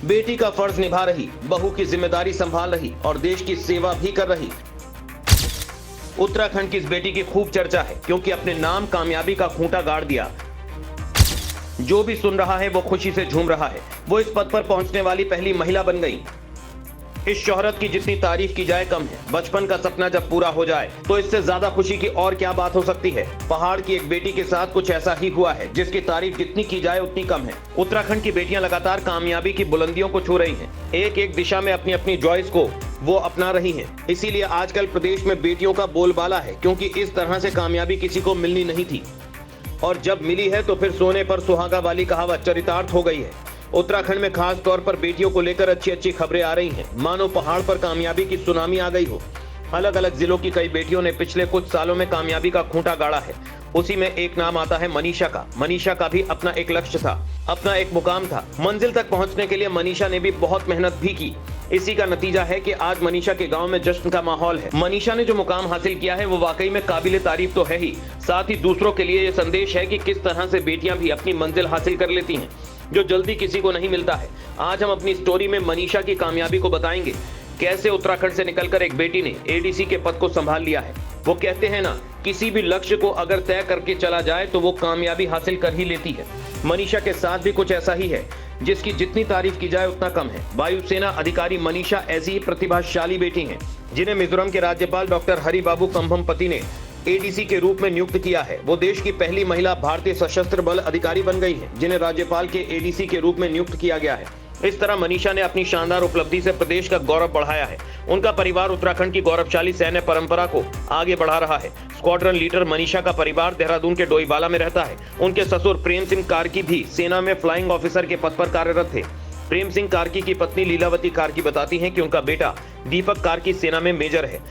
बेटी का फर्ज निभा रही, बहू की जिम्मेदारी संभाल रही और देश की सेवा भी कर रही। उत्तराखंड की इस बेटी की खूब चर्चा है क्योंकि अपने नाम कामयाबी का खूंटा गाड़ दिया। जो भी सुन रहा है वो खुशी से झूम रहा है। वो इस पद पर पहुंचने वाली पहली महिला बन गई। इस शोहरत की जितनी तारीफ की जाए कम है। बचपन का सपना जब पूरा हो जाए तो इससे ज्यादा खुशी की और क्या बात हो सकती है। पहाड़ की एक बेटी के साथ कुछ ऐसा ही हुआ है जिसकी तारीफ जितनी की जाए उतनी कम है। उत्तराखंड की बेटियां लगातार कामयाबी की बुलंदियों को छू रही हैं। एक एक दिशा में अपनी अपनी चॉइस को वो अपना रही हैं। इसीलिए आजकल प्रदेश में बेटियों का बोलबाला है, क्योंकि इस तरह से कामयाबी किसी को मिलनी नहीं थी और जब मिली है तो फिर सोने पर सुहागा वाली कहावत चरितार्थ हो गई है। उत्तराखंड में खास तौर पर बेटियों को लेकर अच्छी अच्छी खबरें आ रही हैं, मानो पहाड़ पर कामयाबी की सुनामी आ गई हो। अलग अलग जिलों की कई बेटियों ने पिछले कुछ सालों में कामयाबी का खूंटा गाड़ा है। उसी में एक नाम आता है मनीषा का। मनीषा का भी अपना एक लक्ष्य था, अपना एक मुकाम था। मंजिल तक पहुंचने के लिए मनीषा ने भी बहुत मेहनत भी की। इसी का नतीजा है कि आज मनीषा के गांव में जश्न का माहौल है। मनीषा ने जो मुकाम हासिल किया है वो वाकई में काबिले तारीफ तो है ही, साथ ही दूसरों के लिए ये संदेश है कि किस तरह से बेटियां भी अपनी मंजिल हासिल कर लेती हैं, जो जल्दी किसी को नहीं मिलता है। आज हम अपनी स्टोरी में मनीषा की कामयाबी को बताएंगे, कैसे उत्तराखंड से निकलकर एक बेटी ने एडीसी के पद को संभाल लिया है। वो कहते हैं ना, किसी भी लक्ष्य को अगर तय करके चला जाए तो वो कामयाबी हासिल कर ही लेती है। मनीषा के साथ भी कुछ ऐसा ही है, जिसकी जितनी तारीफ की जाए उतना कम है। वायुसेना अधिकारी मनीषा ऐसी ही प्रतिभाशाली बेटी हैं, जिन्हें मिजोरम के राज्यपाल डॉक्टर हरिबाबू कंभमपति ने एडीसी के रूप में नियुक्त किया है। वो देश की पहली महिला भारतीय सशस्त्र बल अधिकारी बन गई है, जिन्हें राज्यपाल के एडीसी के रूप में नियुक्त किया गया है। इस तरह मनीषा ने अपनी शानदार उपलब्धि से प्रदेश का गौरव बढ़ाया है। उनका परिवार उत्तराखंड की गौरवशाली सैन्य परंपरा को आगे बढ़ा रहा है। स्क्वाड्रन लीडर मनीषा का परिवार देहरादून के डोईवाला में रहता है। उनके ससुर प्रेम सिंह कार्की भी सेना में फ्लाइंग ऑफिसर के पद पर कार्यरत थे। प्रेम सिंह कार्की की पत्नी लीलावती कार्की बताती हैं कि उनका बेटा दीपक कार्की सेना में मेजर है,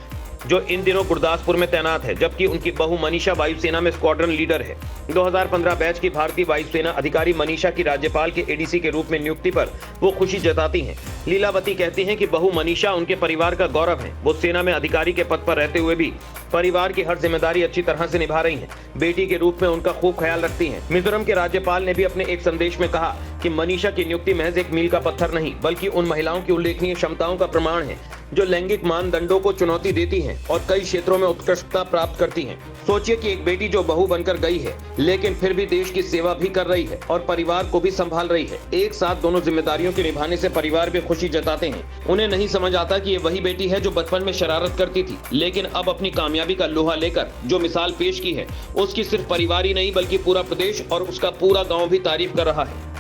जो इन दिनों गुरदासपुर में तैनात है, जबकि उनकी बहू मनीषा वायुसेना में स्क्वाड्रन लीडर है। 2015 बैच की भारतीय वायुसेना अधिकारी मनीषा की राज्यपाल के एडीसी के रूप में नियुक्ति पर वो खुशी जताती हैं। लीलावती कहती हैं कि बहू मनीषा उनके परिवार का गौरव है। वो सेना में अधिकारी के पद पर रहते हुए भी परिवार की हर जिम्मेदारी अच्छी तरह से निभा रही हैं। बेटी के रूप में उनका खूब ख्याल रखती हैं। मिजोरम के राज्यपाल ने भी अपने एक संदेश में कहा कि मनीषा की नियुक्ति महज एक मील का पत्थर नहीं, बल्कि उन महिलाओं की उल्लेखनीय क्षमताओं का प्रमाण है, जो लैंगिक मानदंडों को चुनौती देती हैं और कई क्षेत्रों में उत्कृष्टता प्राप्त करती हैं। सोचिए कि एक बेटी जो बहू बनकर गई है, लेकिन फिर भी देश की सेवा भी कर रही है और परिवार को भी संभाल रही है। एक साथ दोनों जिम्मेदारियों के निभाने से परिवार भी खुशी जताते हैं। उन्हें नहीं समझ आता कि ये वही बेटी है जो बचपन में शरारत करती थी, लेकिन अब अपनी कामयाबी का लोहा लेकर जो मिसाल पेश की है, उसकी सिर्फ परिवार ही नहीं बल्कि पूरा प्रदेश और उसका पूरा गाँव भी तारीफ कर रहा है।